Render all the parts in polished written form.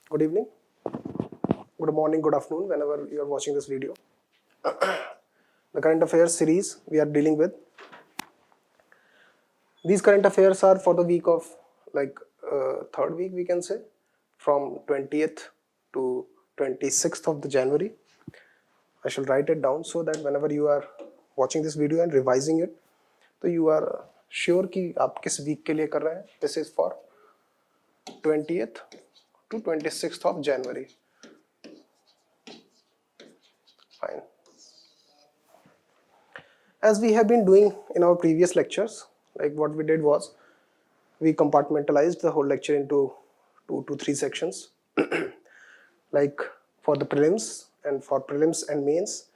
good evening, good morning, good afternoon, whenever you are watching this video. The current affairs series we are dealing with. These current affairs are for the week of third week, we can say, from 20th to 26th of the January. I shall write it down so that whenever you are watching this video and revising it, तो you are sure कि आप किस week के लिए कर रहे हैं. This is for 20th to 26th of January. Fine. As we have been doing in our previous lectures, like what we did was we compartmentalized the whole lecture into 2 to 3 sections. Like for the prelims and mains.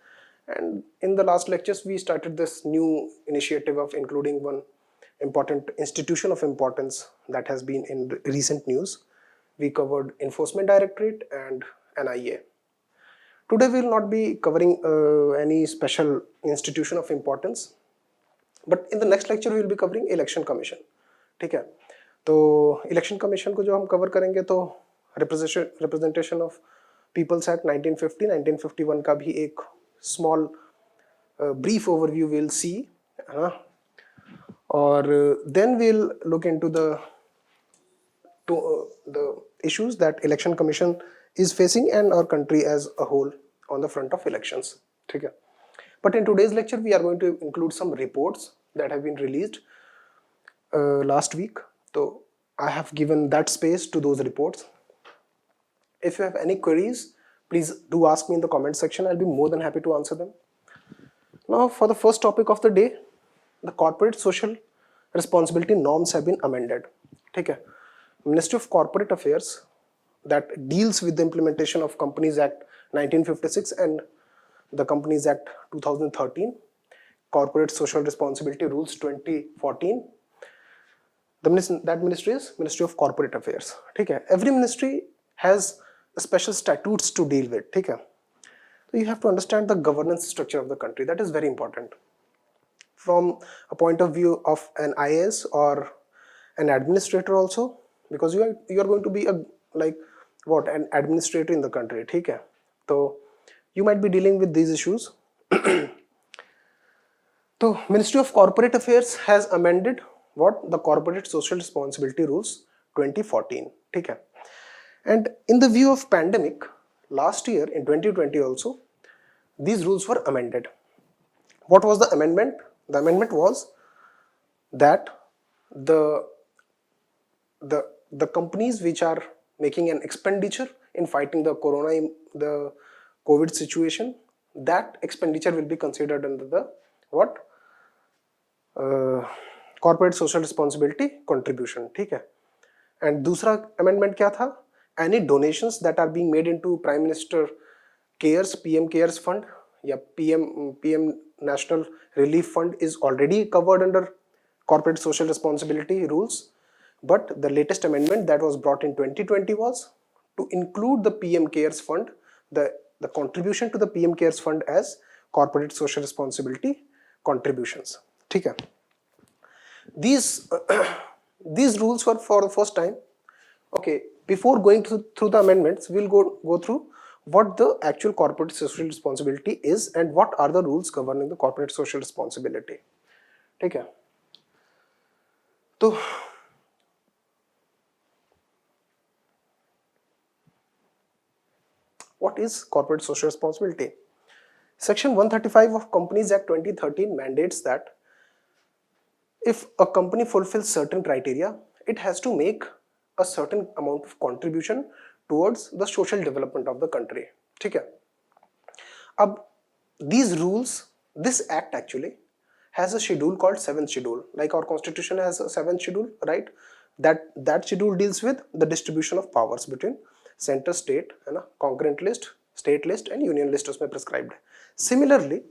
And in the last lectures, we started this new initiative of including one important institution of importance that has been in recent news. We covered Enforcement Directorate and NIA. Today we will not be covering any special institution of importance, but in the next lecture we will be covering Election Commission. ठीक है, तो Election Commission को जो हम cover करेंगे तो representation of People's Act 1950, 1951 का भी एक small brief overview we'll see, और then we'll look into the issues that Election Commission is facing and our country as a whole on the front of elections. ठीक है, but in today's lecture we are going to include some reports that have been released last week. So I have given that space to those reports. If you have any queries, please do ask me in the comment section. I'll be more than happy to answer them. Now for the first topic of the day, the corporate social responsibility norms have been amended. ठीक है, Ministry of Corporate Affairs that deals with the implementation of Companies Act 1956 and the Companies Act 2013, Corporate Social Responsibility Rules 2014. That ministry is Ministry of Corporate Affairs. ठीक है, every ministry has special statutes to deal with. ठीक है, so you have to understand the governance structure of the country. That is very important from a point of view of an IAS or an administrator also, because you are going to be an administrator in the country. ठीक है, so you might be dealing with these issues. So Ministry of Corporate Affairs has amended the Corporate Social Responsibility Rules 2014. ठीक है, and in the view of pandemic, last year in 2020 also, these rules were amended. What was the amendment? The amendment was that the companies which are making an expenditure in fighting the COVID situation, that expenditure will be considered under the corporate social responsibility contribution. ठीक है, and दूसरा amendment क्या था? Any donations that are being made into Prime Minister Cares, PM Cares Fund या PM National Relief Fund is already covered under corporate social responsibility rules. But the latest amendment that was brought in 2020 was to include the PM Cares Fund, the contribution to the PM Cares Fund as corporate social responsibility contributions. ठीक है, these rules were for the first time. Okay, before going through the amendments, we'll go through what the actual corporate social responsibility is and what are the rules governing the corporate social responsibility. ठीक है, तो what is corporate social responsibility? Section 135 of Companies Act 2013 mandates that if a company fulfills certain criteria, it has to make a certain amount of contribution towards the social development of the country. ठीक है, अब these rules, this act actually has a schedule called 7th schedule. Like our constitution has a 7th schedule, right? That schedule deals with the distribution of powers between center, state, है ना, concurrent list, state list and union list उसमें prescribed है. Similarly,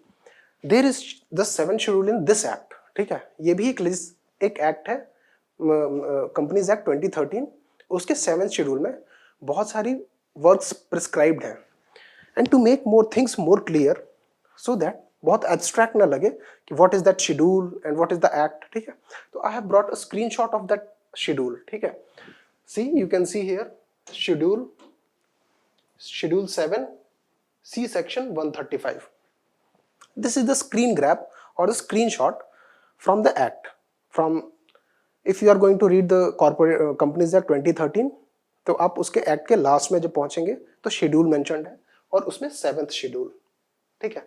there is the 7th schedule in this act. ठीक है, ये भी एक act है, Companies Act 2013. उसके 7th schedule में बहुत सारी works prescribed हैं. And to make more things more clear, so that बहुत abstract ना लगे कि what is that schedule and what is the act. ठीक है, तो I have brought a screenshot of that schedule. ठीक है, see, you can see here schedule Schedule 7 C section 135. This is the screen grab or the screenshot from the act. From if you are going to read the corporate companies act 2013, तो आप उसके act के last में जब पहुंचेंगे तो schedule mentioned है और उसमें 7th शेड्यूल, ठीक है.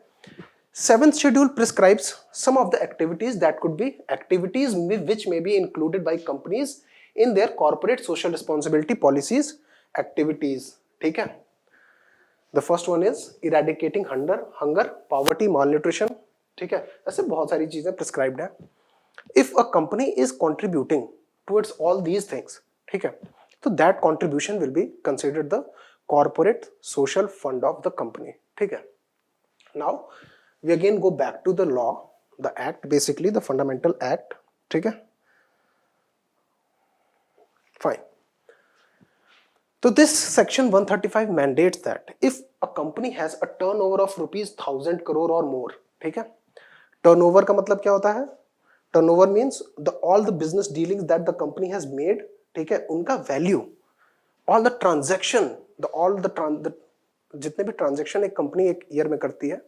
7th schedule prescribes some of the activities that could be activities which may be included by companies in their corporate social responsibility policies activities, ठीक है. The first one is eradicating hunger, poverty, malnutrition, ठीक है. ऐसे बहुत सारी चीजें prescribed है. If a company is contributing towards all these things, ठीक है, तो that contribution will be considered the corporate social fund of the company, ठीक है. Now we again go back to the law, the act, basically the fundamental act, ठीक है. Fine. So this section 135 mandates that if a company has a turnover of rupees 1000 crore or more, ठीक है. Turnover का मतलब क्या होता है? Turnover means all the business dealings that the company has made, ठीक है, उनका value, all the transaction, जितने भी transaction एक company एक year में करती है,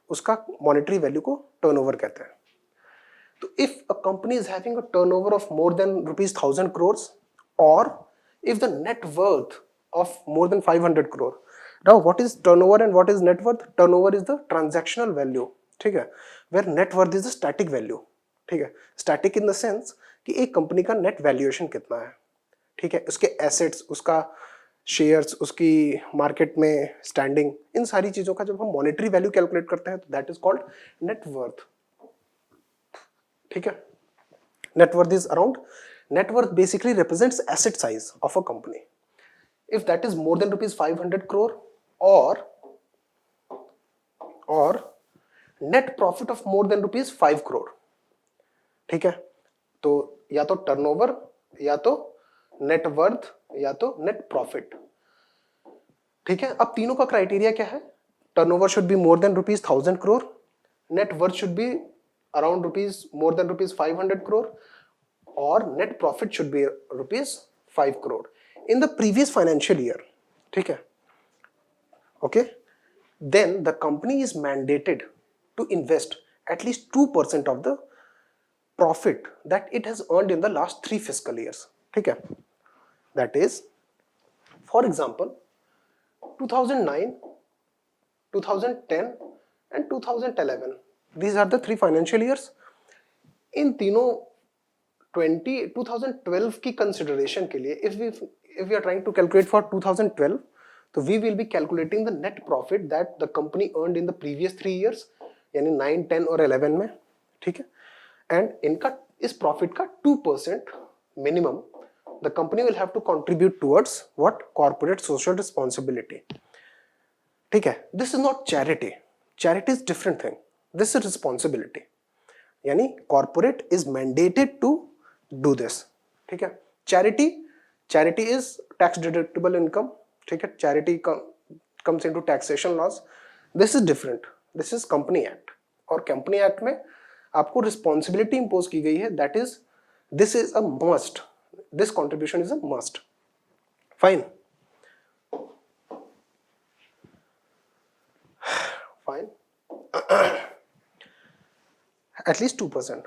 उसका monetary value को turnover कहते हैं. तो if a company is having a turnover of more than rupees 1000 crores, or if the net worth of more than 500 crore. Now what is turnover and what is net worth? Turnover is the transactional value, ठीक है, where net worth is the static value, ठीक है. Static in the sense कि एक company का net valuation कितना है, ठीक है, उसके assets, उसका शेयर्स, उसकी मार्केट में स्टैंडिंग, इन सारी चीजों का जब हम मॉनेटरी वैल्यू कैलकुलेट करते हैं तो that is called net worth, ठीक है. Net worth is around, net worth basically represents asset size of a company. If that is more than rupees 500 crore or net profit of more than rupees 5 crore, ठीक है. तो या तो turnover, या तो net worth, या तो net profit, ठीक है. अब तीनों का क्राइटेरिया क्या है? Turnover should be more than rupees 1000 crore, net worth should be around rupees more than rupees 500 crore, or net profit should be rupees 5 crore in the previous financial year, ठीक है. Okay, then the company is mandated to invest at least 2% of the profit that it has earned in the last 3 fiscal years, ठीक है. That is, for example, 2009, 2010 and 2011, these are the 3 financial years. इन तीनों 2012 की consideration के लिए if we are trying to calculate for 2012, तो we will be calculating the net profit that the company earned in the previous 3 years, यानी 9, 10 और 11 में, ठीक है. एंड इनका इस प्रॉफिट का 2% minimum the company will have to contribute towards what? Corporate social responsibility, ठीक है. This is not charity. Charity is different thing. This is responsibility. यानी corporate is mandated to do this, ठीक है. Charity is tax deductible income, ठीक है. Charity comes into taxation laws. This is different. This is Company Act. और Company Act में आपको responsibility impose की गई है. That is, this is a must. This contribution is a must. Fine. Fine. At least 2%.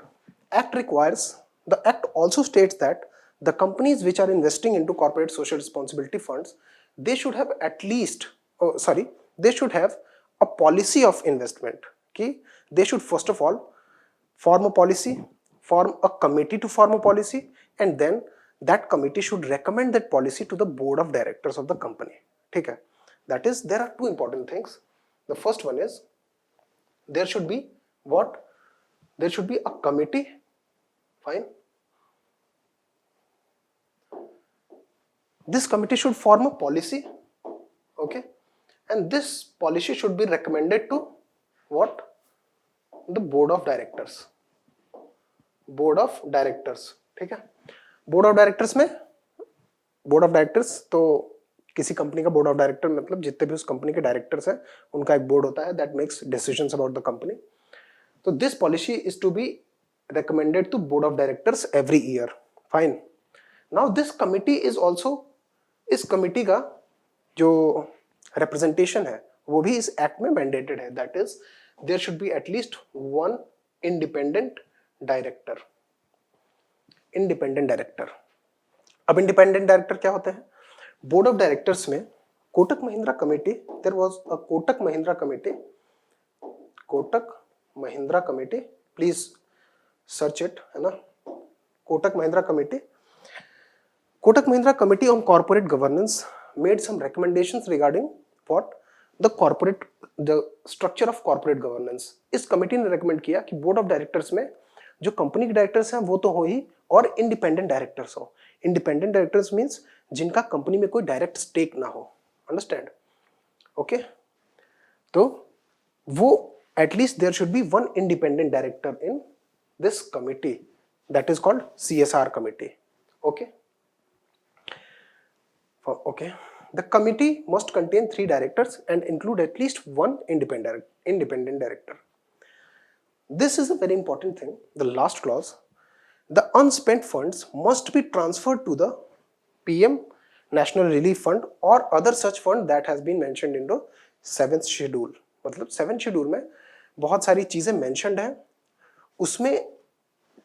The act also states that the companies which are investing into corporate social responsibility funds, they should have at least, they should have a policy of investment. Okay? They should first of all form a policy, form a committee to form a policy, and then that committee should recommend that policy to the board of directors of the company. Okay? That is, there are 2 important things. The first one is, there should be what? There should be a committee. Fine. This committee should form a policy, okay, and this policy should be recommended to what? The board of directors. Board of directors, ठीक है. Board of directors में, board of directors तो किसी company का board of director मतलब जितने भी उस कंपनी के डायरेक्टर्स हैं उनका एक बोर्ड होता है that makes decisions about the company. तो this policy is to be recommended to board of directors every year. Fine. Now this committee is also, इस committee का जो रिप्रेजेंटेशन है वो भी इस एक्ट में मैंडेटेड है, that is there should be at least one independent director. Independent director, अब इंडिपेंडेंट डायरेक्टर क्या होते हैं? बोर्ड ऑफ डायरेक्टर्स में Kotak Mahindra committee, there was a Kotak Mahindra committee, Kotak Mahindra committee, please search it, है ना, Kotak Mahindra committee. Kotak Mahindra committee on corporate governance made some recommendations regarding what the corporate, the structure of corporate governance। इस committee ने recommend किया कि board of directors में जो company के directors हैं वो तो हो ही, और इंडिपेंडेंट डायरेक्टर्स हो। इंडिपेंडेंट डायरेक्टर्स मींस जिनका कंपनी में कोई डायरेक्ट स्टेक ना हो, अंडरस्टैंड? ओके, तो वो at least there should be one independent director in this committee, that is called CSR committee. Okay, okay, the committee must contain 3 directors and include at least one independent director. This is a very important thing, the last clause, the unspent funds must be transferred to the PM National Relief Fund or other such fund that has been mentioned in the 7th schedule। मतलब 7th schedule में बहुत सारी चीजें mentioned हैं, उसमें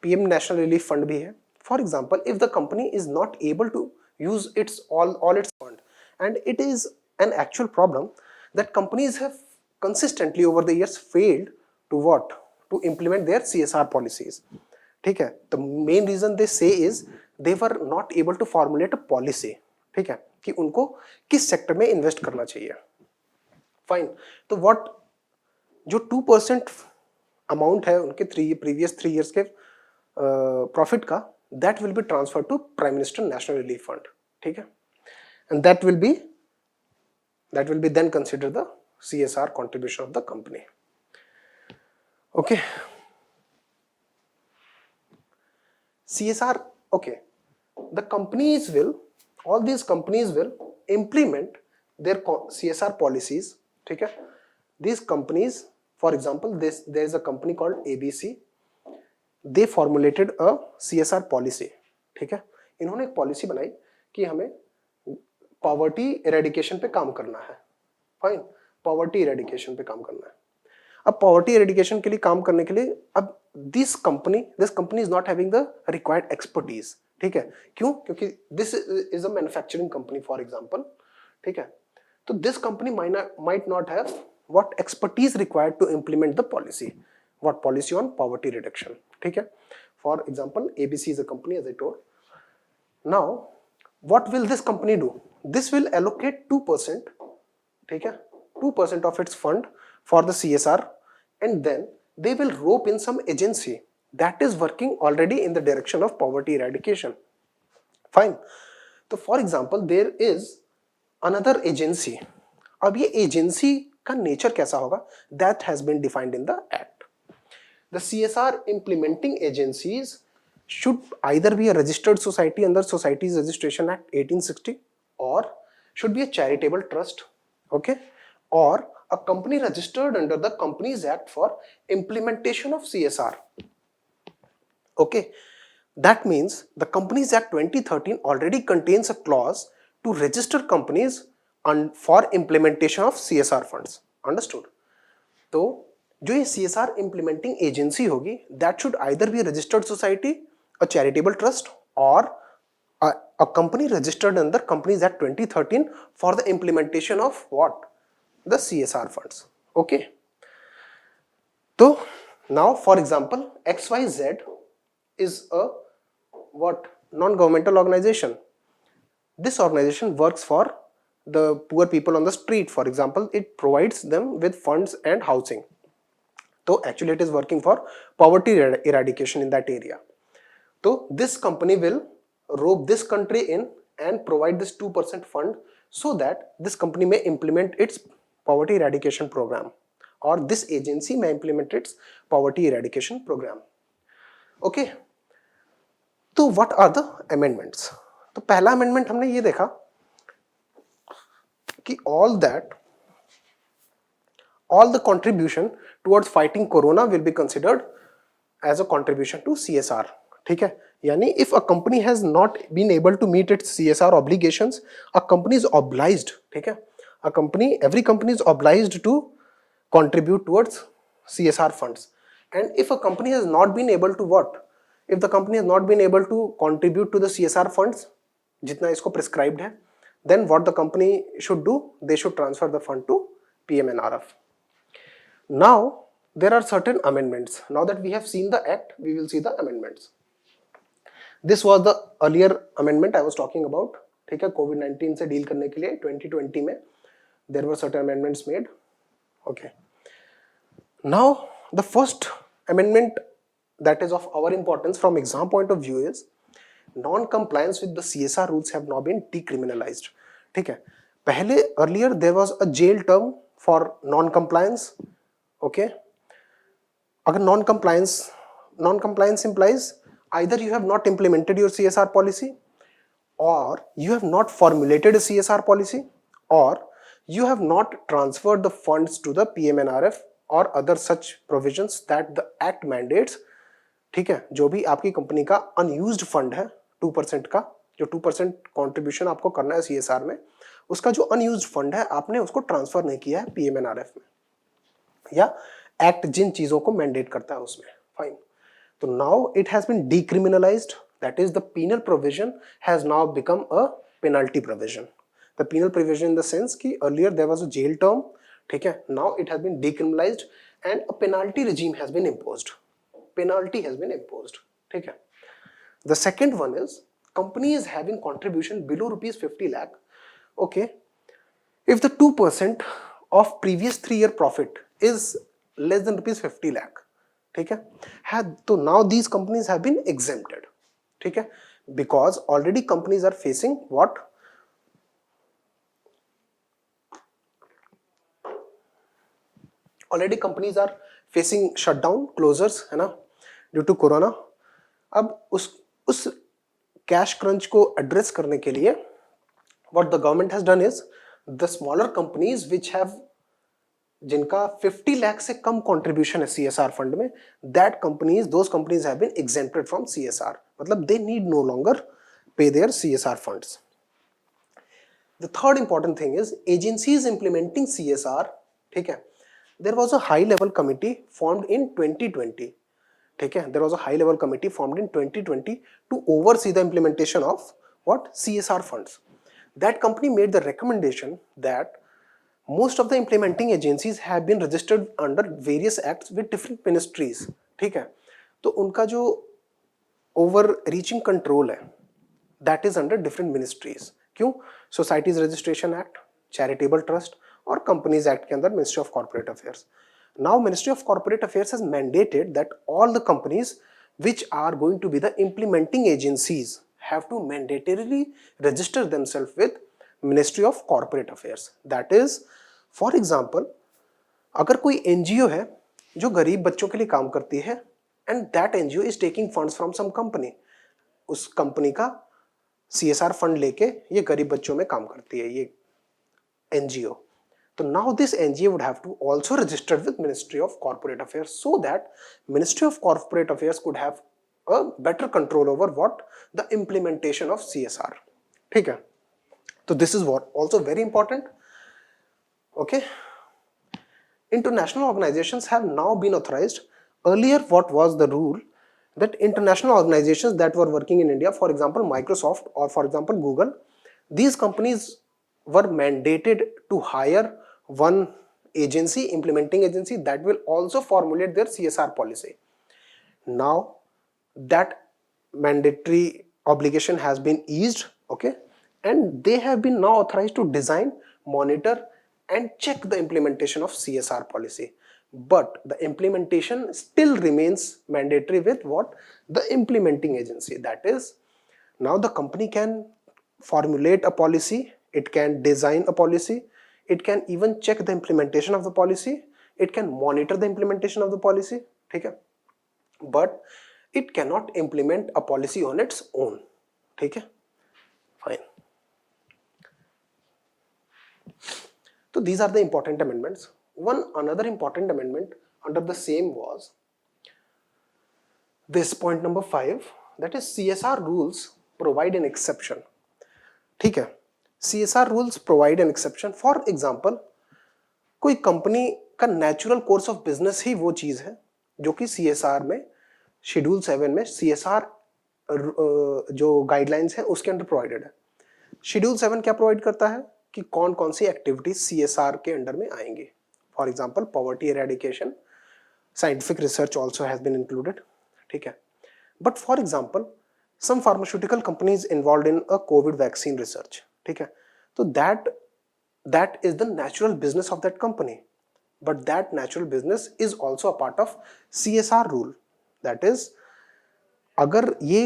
PM National Relief Fund भी है। For example, if the company is not able to use its all its fund, and it is an actual problem that companies have consistently over the years failed to what, to implement their CSR policies। ठीक है, the main reason they say is they were not able to formulate a policy, ठीक है, कि उनको किस sector में invest करना चाहिए। फाइन, तो व्हाट जो 2% अमाउंट है उनके प्रीवियस 3 years के प्रॉफिट का, that will be transferred to Prime Minister National Relief Fund, ठीक है, and that will be then considered the CSR contribution of the company। okay, CSR, okay, the companies will, all these companies will implement their CSR policies, ठीक है। These companies, for example, there is a company called ABC, they formulated a CSR policy, ठीक है, इन्होंने एक policy बनाई कि हमें poverty eradication पे काम करना है। फाइन, पॉवर्टी इरेडिकेशन पे काम करना है। अब पॉवर्टी इरेडिकेशन के लिए काम करने के लिए अब this company is not having the required expertise, ठीक है, क्यों? क्योंकि this is a manufacturing company for example, ठीक है, तो this company might not have what expertise required to implement the policy, what policy on poverty reduction, ठीक है। For example, ABC is a company, as I told. Now, what will this company do? This will allocate 2%, ठीक है, 2% of its fund for the CSR, and then they will rope in some agency that is working already in the direction of poverty eradication. Fine. तो for example, there is another agency. अब ये agency का nature कैसा होगा? That has been defined in the act. The CSR implementing agencies should either be a registered society under Societies Registration Act 1860, or should be a charitable trust, okay, or a company registered under the Companies Act for implementation of CSR. Okay, that means the Companies Act 2013 already contains a clause to register companies for implementation of CSR funds. Understood? तो जो ये CSR implementing agency होगी, that should either be a registered society, a charitable trust, or a company registered under Companies Act 2013 for the implementation of what? The CSR funds. Okay. So now, for example, XYZ is a what? Non-governmental organization. This organization works for the poor people on the street. For example, it provides them with funds and housing. So actually it is working for poverty eradication in that area. So this company will rope this country in and provide this 2% fund so that this company may implement its poverty eradication program, or this agency may implement its poverty eradication program. Okay. तो what are the amendments? तो पहला amendment हमने ये देखा कि all the contribution towards fighting corona will be considered as a contribution to CSR, ठीक है, यानी if a company has not been able to meet its CSR obligations, a company is obliged, ठीक है, every company is obliged to contribute towards CSR funds. And if a company has not been able to if the company has not been able to contribute to the CSR funds जितना इसको prescribed है, then what the company should do, they should transfer the fund to PMNRF. Now there are certain amendments. Now that we have seen the act, we will see the amendments. This was the earlier amendment I was talking about. ठीक है, COVID-19 से deal करने के लिए 2020 में there were certain amendments made. Okay. Now the first amendment that is of our importance from exam point of view is non-compliance with the CSR rules have now been decriminalized. ठीक है, पहले earlier there was a jail term for non-compliance. Okay, अगर non-compliance implies either you have not implemented your CSR policy, or you have not formulated a CSR policy, or you have not transferred the funds to the PMNRF or other such provisions that the act mandates. ठीक है, जो भी आपकी company का unused fund है 2% का, जो 2% contribution आपको करना है CSR में, उसका जो अनयूज्ड फंड है आपने उसको ट्रांसफर नहीं किया है PMNRF में, या एक्ट जिन चीजों को मैंडेट करता है उसमें, फाइन. तो now it has been decriminalised, that is the penal provision has now become a penalty provision. The penal provision in the sense कि earlier there was a jail term, ठीक है, now it has been decriminalized and a penalty regime has been imposed. Penalty has been imposed, ठीक है. The second one is companies having contribution below rupees 50 lakh. Okay, if the 2% of previous 3-year profit is less than rupees 50 lakh, ठीक है, तो now these companies have been exempted, ठीक है, because already companies are facing what? Already companies are facing shutdown, closures, है ना, due to corona. अब उस cash crunch को एड्रेस करने के लिए what the government has done is the smaller companies which have जिनका 50 लाख से कम कंट्रीब्यूशन है CSR फंड में, those companies have been exempted from CSR. मतलब they need no longer pay their CSR funds. The third important thing is agencies implementing CSR, ठीक है, there was a high level committee formed in 2020, ठीक है, there was a high level committee formed in 2020 to oversee the implementation of what? CSR funds. That company made the recommendation that most of the implementing agencies have been registered under various acts with different ministries, ठीक है, तो उनका जो overreaching control है that is under different ministries. क्यों? Societies Registration Act, Charitable Trust और Companies Act के अंदर Ministry of Corporate Affairs. Now Ministry of Corporate Affairs has mandated that all the companies which are going to be the implementing agencies have to mandatorily register themselves with Ministry of Corporate Affairs. That is, for example, अगर कोई NGO है जो गरीब बच्चों के लिए काम करती है and that NGO is taking funds from some company, उस कंपनी का CSR फंड लेके ये गरीब बच्चों में काम करती है ये NGO. तो now this NGO would have to also register with Ministry of Corporate Affairs so that Ministry of Corporate Affairs could have a better control over what? The implementation of CSR. ठीक है, तो this is what also very important. Okay, international organizations have now been authorized. Earlier what was the rule? That international organizations that were working in India, for example Microsoft or for example Google, these companies were mandated to hire one agency, implementing agency, that will also formulate their CSR policy. Now that mandatory obligation has been eased, okay, and they have been now authorized to design, monitor and check the implementation of CSR policy. But the implementation still remains mandatory with what? The implementing agency. That is, now the company can formulate a policy, it can design a policy, it can even check the implementation of the policy, it can monitor the implementation of the policy, ठीक है, but it cannot implement a policy on its own, ठीक है, fine. So these are the important amendments. Another important amendment under the same was this point number 5, that is CSR rules provide an exception. ठीक है, CSR rules provide an exception. For example, कोई company का natural course of business ही वो चीज है जो कि CSR में शेड्यूल 7 में CSR जो गाइडलाइंस है उसके अंडर प्रोवाइडेड है। शेड्यूल 7 क्या प्रोवाइड करता है कि कौन कौन सी एक्टिविटीज CSR के अंडर में आएंगी। For example poverty eradication, scientific research also has been included, ठीक है। But for example some pharmaceutical companies involved in a covid vaccine research, ठीक है, तो that is the natural business of that company, but that natural business is also a part of CSR rule. That is, अगर ये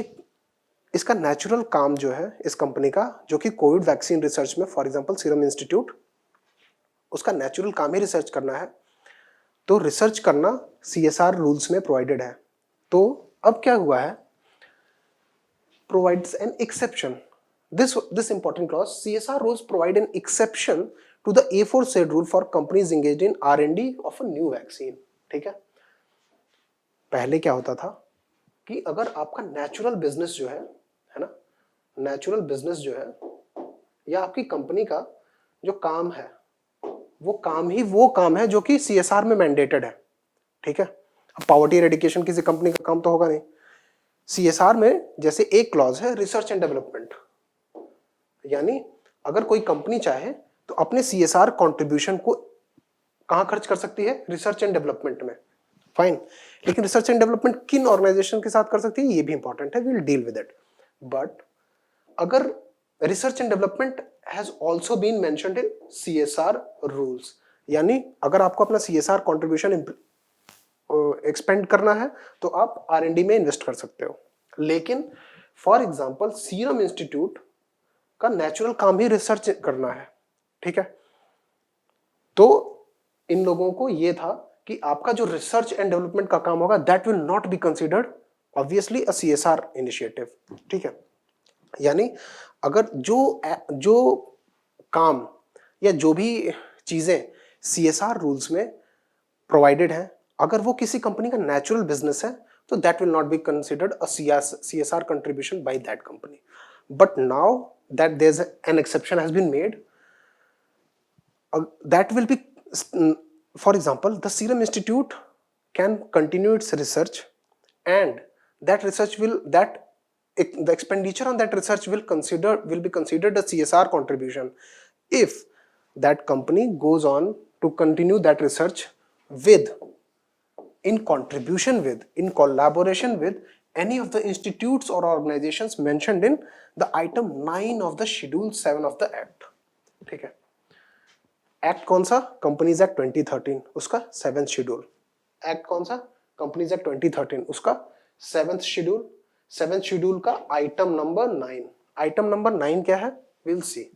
इसका natural काम जो है इस कंपनी का, जो कि कोविड वैक्सीन रिसर्च में फॉर एग्जांपल सीरम इंस्टीट्यूट, उसका नेचुरल काम ही रिसर्च करना है, तो रिसर्च करना CSR रूल्स में प्रोवाइडेड है। तो अब क्या हुआ है, provides an exception. This important clause, CSR rules provide an exception to the aforesaid rule for companies engaged in R&D of a new vaccine, ठीक है। पहले क्या होता था कि अगर आपका नेचुरल बिजनेस जो है ना, नेचुरल बिजनेस जो है या आपकी कंपनी का जो काम है वो काम है जो कि CSR में मैंडेटेड है, ठीक है। अब पॉवर्टी एरेडिकेशन किसी कंपनी का काम तो होगा नहीं। CSR में जैसे एक क्लॉज है रिसर्च एंड डेवलपमेंट, यानी अगर कोई कंपनी चाहे तो अपने CSR कंट्रीब्यूशन को कहां खर्च कर सकती है, रिसर्च एंड डेवलपमेंट में, फाइन। लेकिन रिसर्च एंड डेवलपमेंट किन ऑर्गेनाइजेशन के साथ कर सकती है ये भी इंपॉर्टेंट है, we will deal with it. But अगर research and development has also been mentioned in CSR rules, यानी अगर आपको अपना CSR कंट्रीब्यूशन एक्सपेंड करना है तो आप R&D में इन्वेस्ट कर सकते हो। लेकिन फॉर एग्जांपल सीरम इंस्टीट्यूट का नेचुरल काम ही रिसर्च करना है, ठीक है, तो इन लोगों को ये था कि आपका जो रिसर्च एंड डेवलपमेंट का काम होगा that will not be considered obviously a CSR initiative, ठीक है। यानी अगर जो काम या जो भी चीजें CSR रूल्स में प्रोवाइडेड है, अगर वो किसी कंपनी का नेचुरल बिजनेस है तो that will not be considered a CSR contribution by that company. But now that there's an exception has been made, that will be, for example, the Serum Institute can continue its research and that research will the expenditure on that research will be considered a CSR contribution if that company goes on to continue that research in collaboration with any of the institutes or organizations mentioned in the item 9 of the schedule 7 of the act, ठीक है। Act कौन सा, companies act 2013, उसका 7th schedule. Act कौन सा, companies act 2013, उसका 7th schedule. 7th schedule का item number 9। Item number 9 क्या है, विल सी।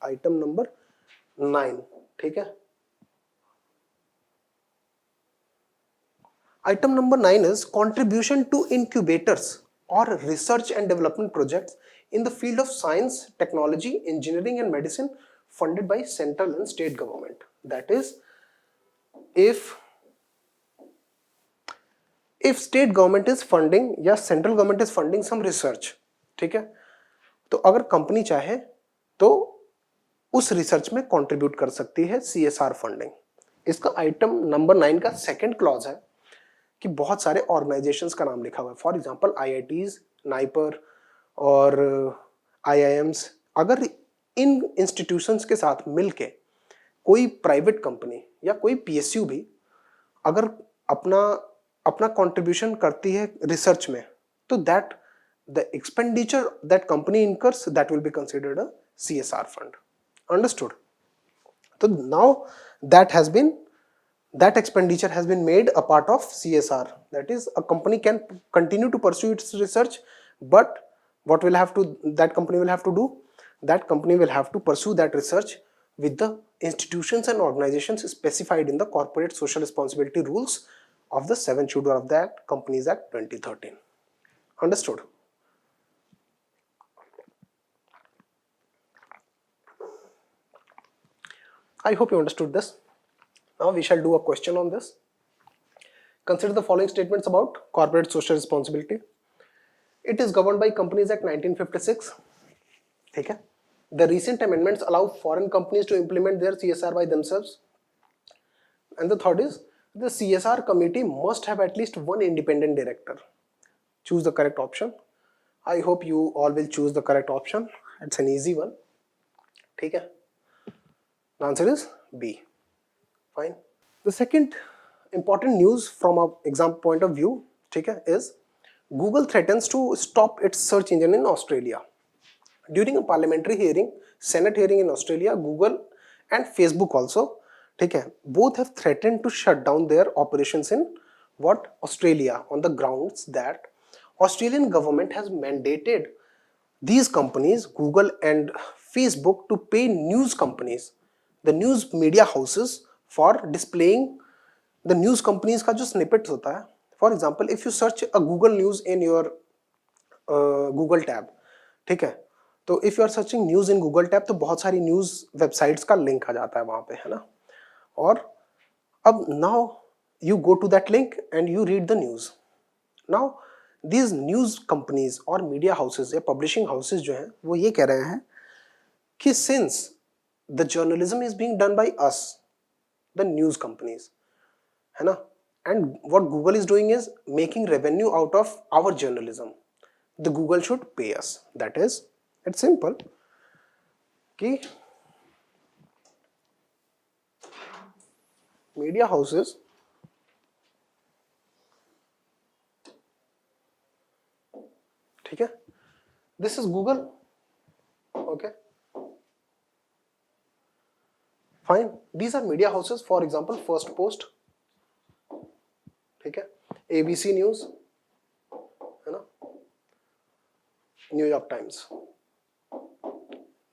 आइटम नंबर 9, ठीक है। Item number 9 is contribution to incubators or research and development projects in the field of science, technology, engineering and medicine funded by central and state government. That is, if state government is funding या central government is funding some research, ठीक है, तो अगर company चाहे तो उस research में contribute कर सकती है CSR फंडिंग। इसका आइटम नंबर 9 का सेकंड क्लॉज है कि बहुत सारे ऑर्गेनाइजेशंस का नाम लिखा हुआ है, फॉर एग्जांपल IITs, नाइपर और IIMs। अगर इन इंस्टीट्यूशंस के साथ मिलके कोई प्राइवेट कंपनी या कोई PSU भी अगर अपना कंट्रीब्यूशन करती है रिसर्च में, तो that the expenditure that company incurs that will be considered a CSR fund. Understood? तो now that expenditure has been made a part of CSR. That is, a company can continue to pursue its research, but what will have to that company will have to do, that company will have to pursue that research with the institutions and organizations specified in the corporate social responsibility rules of the 7th schedule of the Act, Companies Act 2013. Understood? I hope you understood this. Now we shall do a question on this. Consider the following statements about corporate social responsibility. It is governed by Companies Act 1956. ठीक है. The recent amendments allow foreign companies to implement their CSR by themselves. And the third is the CSR committee must have at least one independent director. Choose the correct option. I hope you all will choose the correct option. It's an easy one. ठीक है. The answer is B. Fine. The second important news from a exam point of view, ठीक है, is Google threatens to stop its search engine in Australia. During a parliamentary hearing, Senate hearing in Australia, Google and Facebook also, ठीक है, both have threatened to shut down their operations in what? Australia, on the grounds that Australian government has mandated these companies, Google and Facebook, to pay news companies, the news media houses, for displaying the news companies का जो snippets होता है. For example, if you search a Google News in your Google tab, ठीक है, तो if you are searching news in Google tab तो बहुत सारी news websites का link आ जाता है वहाँ पे, है ना. और अब now you go to that link and you read the news. Now these news companies और media houses या publishing houses जो हैं वो ये कह रहे हैं कि since the journalism is being done by us, the news companies, है ना, and what Google is doing is making revenue out of our journalism, the Google should pay us. That is, it's simple कि media houses ठीक है, this is Google, okay, fine. These are media houses, for example First Post, ठीक है, ABC News, है ना, New York Times.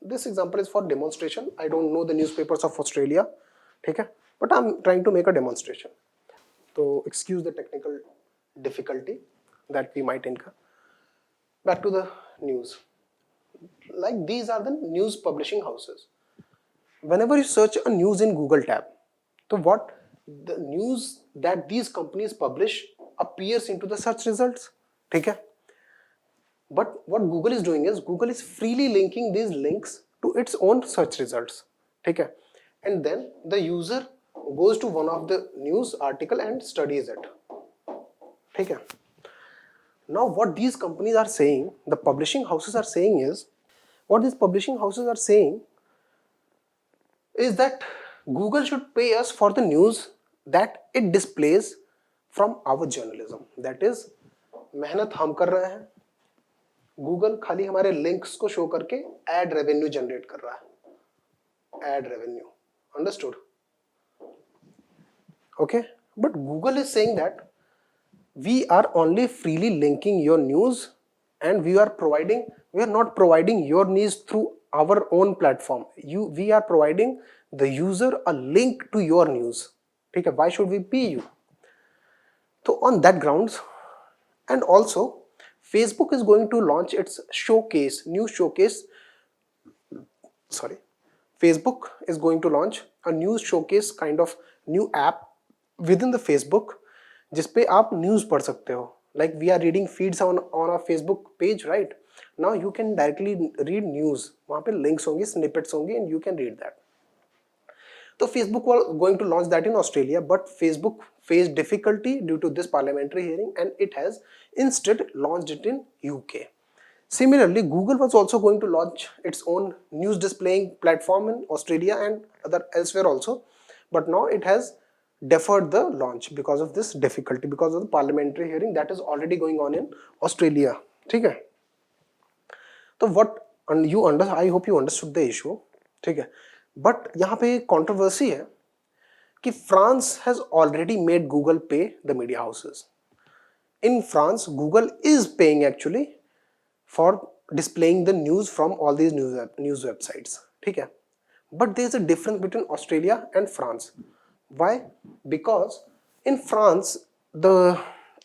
This example is for demonstration. I don't know the newspapers of Australia, ठीक है, but I'm trying to make a demonstration. So excuse the technical difficulty that we might incur. Back to the news. Like these are the news publishing houses. Whenever you search a news in Google tab, so what the news that these companies publish appears into the search results, ठीक है. But what Google is doing is Google is freely linking these links to its own search results, ठीक है, and then the user goes to one of the news article and studies it, ठीक है. Now what these companies are saying, the publishing houses are saying is, what these publishing houses are saying is that Google should pay us for the news that it displays from our journalism. That is, मेहनत हम कर रहे हैं, Google खाली हमारे links को show करके ad revenue generate कर रहा है, ad revenue, understood? Okay, but Google is saying that we are only freely linking your news and we are not providing your news through our own platform. We are providing the user a link to your news, ठीक है. Why should we pay you? So on that grounds, and also Facebook is going to launch its news showcase. Facebook is going to launch a news showcase kind of new app within the Facebook, जिसपे आप news पढ़ सकते हो. Like we are reading feeds on our Facebook page, right? Now you can directly read news. वहाँ पे links होंगे, snippets होंगे, and you can read that. So Facebook was going to launch that in Australia, but Facebook faced difficulty due to this parliamentary hearing, and it has instead launched it in UK. Similarly, Google was also going to launch its own news displaying platform in Australia and elsewhere also, but now it has deferred the launch because of this difficulty, because of the parliamentary hearing that is already going on in Australia, ठीक है. तो what I hope you understood the issue, ठीक है. But यहाँ पे controversy है कि France has already made Google pay the media houses. In France, Google is paying actually for displaying the news from all these news websites, ठीक है. But there is a difference between Australia and France. Why? Because in France the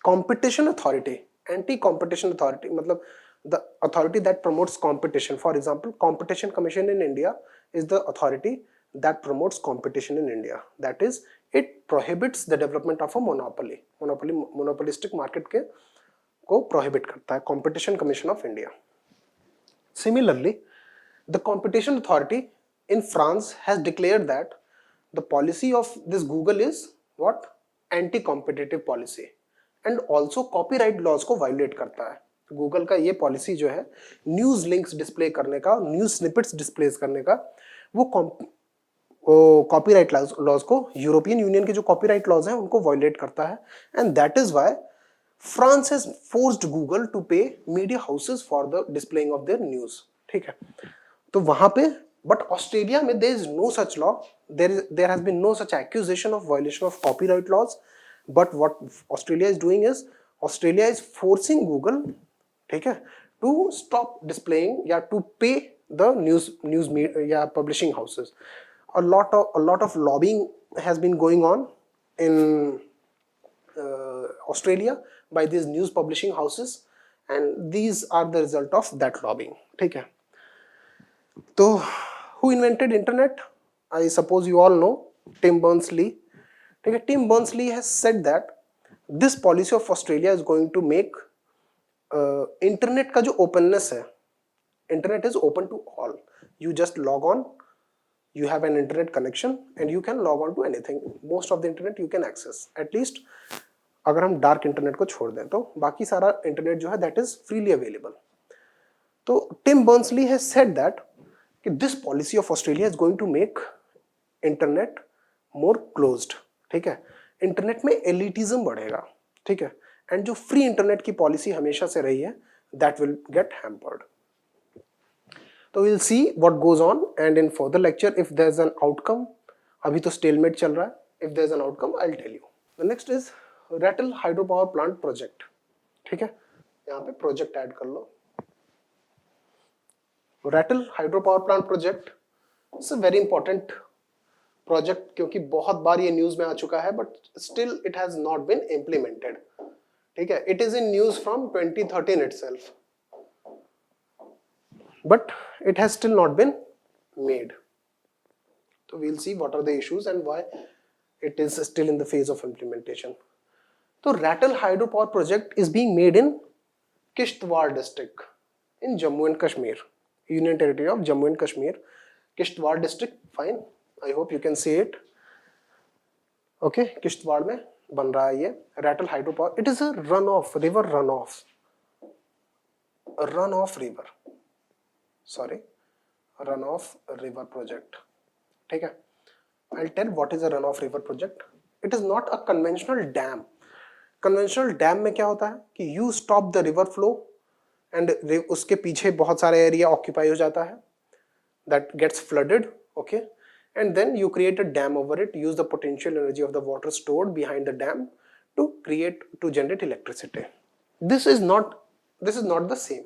competition authority, anti-competition authority, मतलब the authority that promotes competition, for example Competition Commission in India is the authority that promotes competition in India. That is, it prohibits the development of a monopolistic market के को prohibit करता है, competition commission of India. Similarly the competition authority in France has declared that the policy of this Google is what? Anti-competitive policy and also copyright laws को violate करता है। Google का ये policy जो है न्यूज लिंक्स डिस्प्ले करने का, news snippets display करने का, वो कॉपीराइट लॉज को, यूरोपियन यूनियन के जो कॉपीराइट लॉज हैं उनको वायलेट करता है। And that is why France has forced Google to pay media houses for the displaying of their news. ठीक है, तो वहां पे, but Australia में there is no such law, there has been no such accusation of violation of copyright laws, but what Australia is doing is Australia is forcing Google, ठीक है, to stop displaying या to pay the news या publishing houses. A lot of lobbying has been going on in Australia by these news publishing houses, and these are the result of that lobbying. ठीक है, तो who invented internet? I suppose you all know Tim Berners-Lee. ठीक है, Tim Berners-Lee has said that this policy of Australia is going to make internet का जो openness है, internet is open to all. You just log on, you have an internet connection and you can log on to anything. Most of the internet you can access. At least अगर हम dark internet को छोड़ दें तो बाकी सारा internet जो है that is freely available. तो Tim Berners-Lee has said that कि this policy of Australia is going to make internet more closed. ठीक है, इंटरनेट में एलिटिज्म बढ़ेगा। ठीक है, एंड जो फ्री इंटरनेट की पॉलिसी हमेशा से रही है that will get hampered. तो we'll see what goes on and in further lecture if there's an outcome. अभी तो stalemate चल रहा है, if there's an outcome I'll tell you. The next is Rattle hydropower plant project. ठीक है, यहाँ पे प्रोजेक्ट ऐड कर लो। Rattle hydropower plant project is a very important project क्योंकि बहुत बार ये न्यूज में आ चुका है, but still it has not been implemented. ठीक है, it is in news from 2013 itself, but it has still not been made. So we'll see what are the issues and why it is still in the phase of implementation. So Rattle hydropower project is being made in Kishtwar district in Jammu and Kashmir. Union Territory of Jammu and Kashmir, Kishtwar district. Fine, I hope you can see it. Okay, Kishtwar में बन रहा है ये Rattle hydropower. It is a runoff river, runoff river project. ठीक है, I'll tell what is a runoff river project. It is not a conventional dam. Conventional dam में क्या होता है कि you stop the river flow and उसके पीछे बहुत सारा एरिया ऑक्यूपाई हो जाता है, that gets flooded, okay, and then you create a dam over it, use the potential energy of the water stored behind the dam to generate electricity. This is not the same.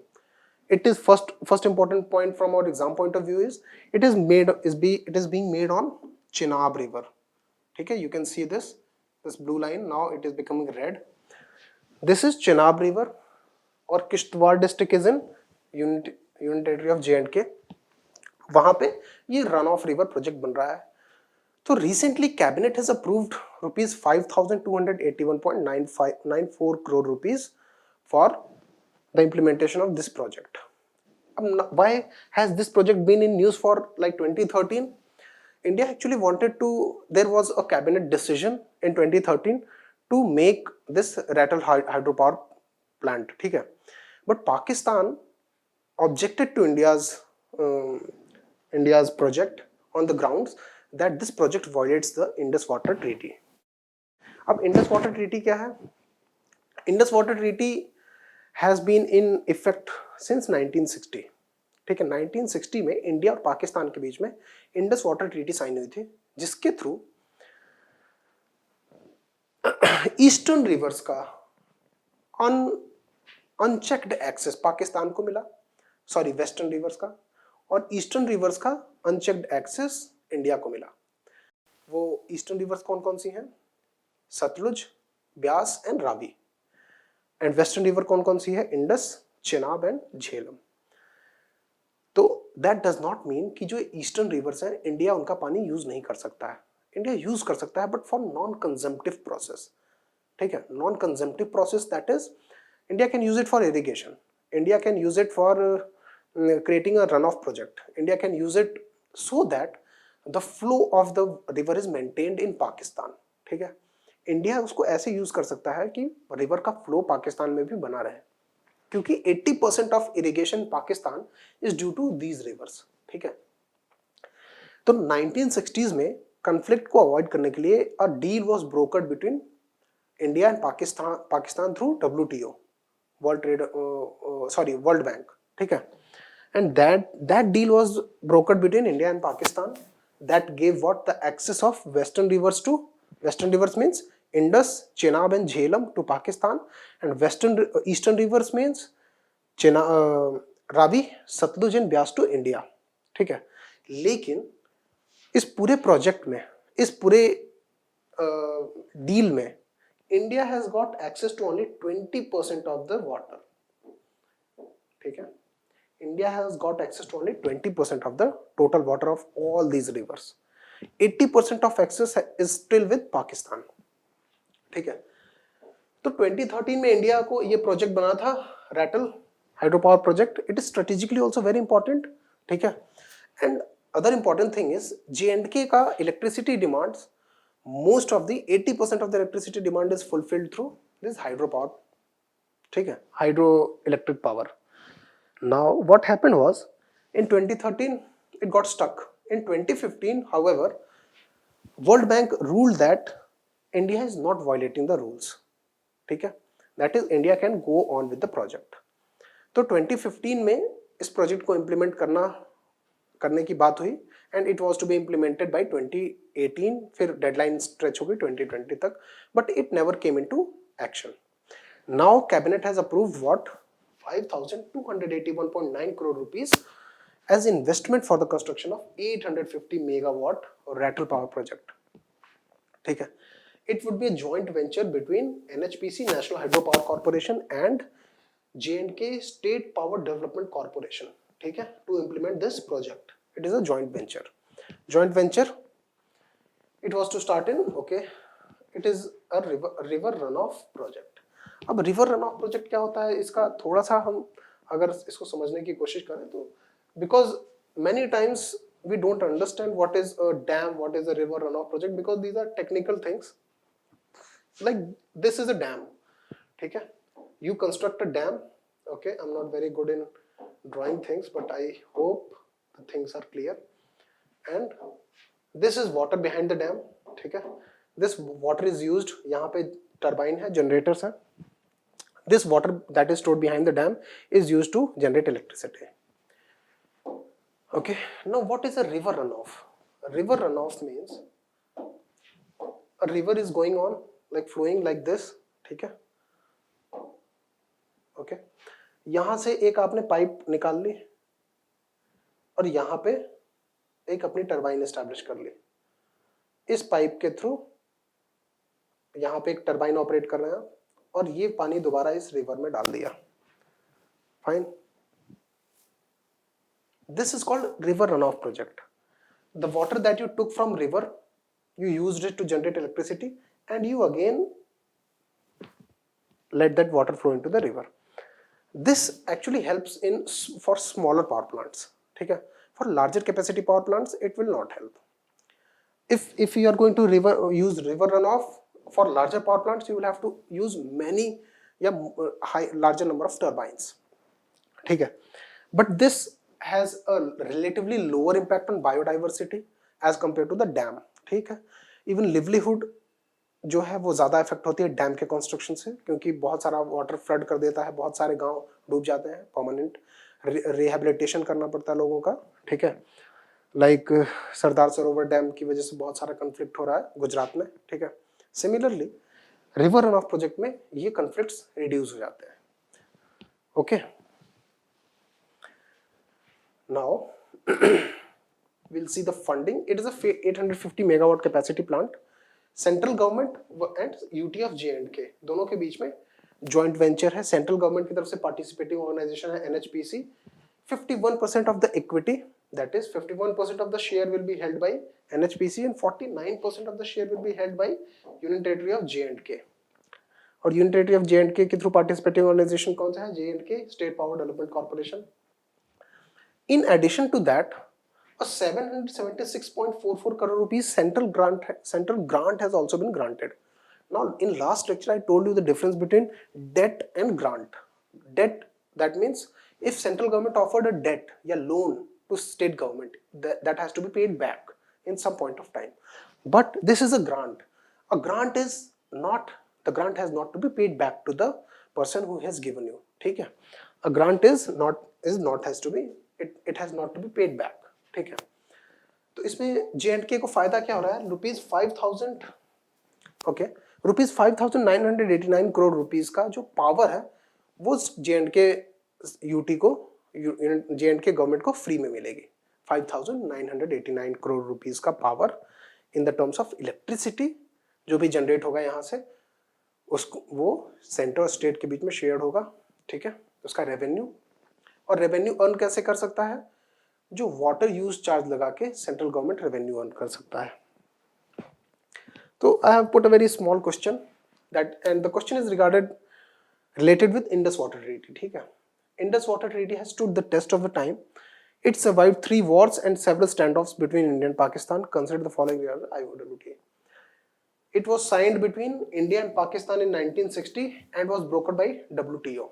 It is first important point from our exam point of view is it is being made on Chenab river. ठीक है, you can see this blue line, now it is becoming red. This is Chenab river और Kishtwar district is in union territory of J&K, वहां पे ये run of river project बन रहा है। तो recently cabinet has approved rupees 5281.94 crore rupees for the implementation of this project. अब why has this project been in news for like 2013? India actually wanted to, there was a cabinet decision in 2013 to make this Rattle hydropower plant. ठीक है, but Pakistan objected to India's project on the grounds that this project violates the Indus Water Treaty. अब Indus Water Treaty क्या है? Indus Water Treaty has been in effect since 1960. ठीक है, 1960 में India और पाकिस्तान के बीच में इंडस वाटर ट्रीटी साइन हुई थी, जिसके थ्रू ईस्टर्न रिवर्स का अनचेक्ड एक्सेस पाकिस्तान को मिला, सॉरी वेस्टर्न रिवर्स का, और ईस्टर्न रिवर्स का अनचेक्ड एक्सेस इंडिया को मिला। वो ईस्टर्न रिवर्स कौन कौन सी हैं? Sutlej, Beas and Ravi. And western river कौन कौन सी है? इंडस, चेनाब एंड झेलम। तो दैट डज नॉट मीन कि जो ईस्टर्न रिवर्स हैं इंडिया उनका पानी यूज नहीं कर सकता है। इंडिया यूज कर सकता है, but for non consumptive process. ठीक है, non consumptive process that is India can use it for irrigation. India can use it for creating a runoff project. India can use it so that the flow of the river is maintained in Pakistan. ठीक है, India उसको ऐसे use कर सकता है कि river का flow Pakistan में भी बना रहे, क्योंकि 80% of irrigation Pakistan is due to these rivers. ठीक है, तो 1960s में कन्फ्लिक्ट को अवॉइड करने के लिए a deal was brokered between India and Pakistan through WTO, world bank. ठीक है, and that deal was brokered between India and Pakistan that gave what the access of western rivers means Indus, Chenab and Jhelum to Pakistan, and eastern rivers means Ravi, Satluj and Byas to India. ठीक है, लेकिन इस पूरे project में, इस पूरे deal में India has got access to only 20% of the water. ठीक है, India has got access to only 20% of the total water of all these rivers. 80% of access is still with Pakistan. ठीक है, तो 2013 में इंडिया को ये project बना था, Ratle hydro power project. It is strategically also very important. ठीक है, and other important thing is J&K का electricity demands, most of the 80% of the electricity demand is fulfilled through this hydro power. ठीक है, hydro electric power. Now what happened was in 2013 it got stuck. In 2015, however, World Bank ruled that India is not violating the rules. ठीक है, that is India can go on with the project. तो 2015 में इस project को implement करने की बात हुई and it was to be implemented by 2018. फिर डेडलाइन स्ट्रेच हो गई 2020 तक, but it never came into action. Now cabinet has approved what 5,281.9 crore rupees as investment for the construction of 850 megawatt Rattle power project. ठीक है, it would be a joint venture between NHPC, National Hydropower Corporation, and J&K State Power Development Corporation. ठीक है, to implement this project. It is a joint venture. Joint venture. It was to start in, okay, it is a river runoff project. अब river run of project क्या होता है, इसका थोड़ा सा हम अगर इसको समझने की कोशिश करें तो, because many times we don't understand what is a dam, what is a river run of project, because these are technical things. Like this is a dam. ठीक है, you construct a dam. Okay, I am not very good in drawing things but I hope the things are clear. And this is water behind the dam. ठीक है, this water is used, यहाँ पे turbine है, generators है. This water that is stored behind the dam is used to generate electricity. Okay, now what is a river runoff? A river runoff means a river is going on like flowing like this. ठीक है, okay, यहां से एक आपने pipe निकाल ली और यहां पे एक अपनी टर्बाइन एस्टैब्लिश कर ली. इस पाइप के थ्रू यहां पे एक टर्बाइन ऑपरेट कर रहे हैं और ये पानी दोबारा इस रिवर में डाल दिया. Fine, this is called river run of project. The water that you took from river, you used it to generate electricity and you again let that water flow into the river. This actually helps in for smaller power plants. ठीक है, for larger capacity power plants it will not help. If you are going to use river runoff for larger power plants, you will have to use many larger number of turbines. ठीक है, but this has a relatively lower impact on biodiversity as compared to the dam. ठीक है, even livelihood जो है वो ज़्यादा effect होती है डैम के कंस्ट्रक्शन से, क्योंकि बहुत सारा वाटर फ्लड कर देता है, बहुत सारे गांव डूब जाते हैं, परमानेंट रिहेबिलिटेशन करना पड़ता है लोगों का. ठीक है, लाइक सरदार सरोवर डैम की वजह से बहुत सारा कन्फ्लिक्ट हो रहा है गुजरात में. ठीक है, similarly river run of project में ये कन्फ्लिक्ट्स रिड्यूस हो जाते हैं. Okay, now we'll see the funding. It is a 850 megawatt capacity plant. Central government and UT of J&K दोनों के बीच में joint venture है. Central government की तरफ से participating organization है NHPC. 51% of the equity, that is 51% of the share will be held by NHPC and 49% of the share will be held by Union Territory of J&K. और union territory of J&K के through participating organisation कौन सा है? J&K state power development corporation. In addition to that, a 776.44 crore rupees central grant has also been granted. Now, in last lecture, I told you the difference between debt and grant. Debt, that means if central government offered a debt, a loan to state government, that has to be paid back in some point of time. But this is a grant. A grant is not, the grant has not to be paid back to the person who has given you. ठीक है? A grant is not has to be, it has not to be paid back. ठीक है? तो इसमें J&K को फायदा क्या हो रहा है? रुपीज 5,989 करोड़ रुपीज का जो पावर है वो J&K यूटी को, J&K गवर्नमेंट को फ्री में मिलेगी. 5,989 करोड़ रुपीज का power in the terms of electricity जो भी जनरेट होगा यहाँ से, उसको वो सेंटर और स्टेट के बीच में शेयर होगा. ठीक है, उसका रेवेन्यू, और रेवेन्यू अर्न कैसे कर सकता है? जो वाटर यूज चार्ज लगा के सेंट्रल गवर्नमेंट रेवेन्यू अर्न कर सकता है. तो I have put a very small question that, and the question is related with Indus Water Treaty. ठीक है, Indus Water Treaty has stood the test of the time. It survived 3 wars and several standoffs between India and Pakistan. Consider the following years IOWT. It was signed between India and Pakistan in 1960 and was brokered by WTO.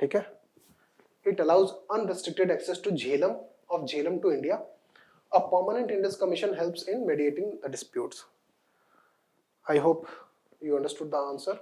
ठीक है, it allows unrestricted access to Jhelum, of Jhelum to India. A permanent Indus Commission helps in mediating the disputes. I hope you understood the answer.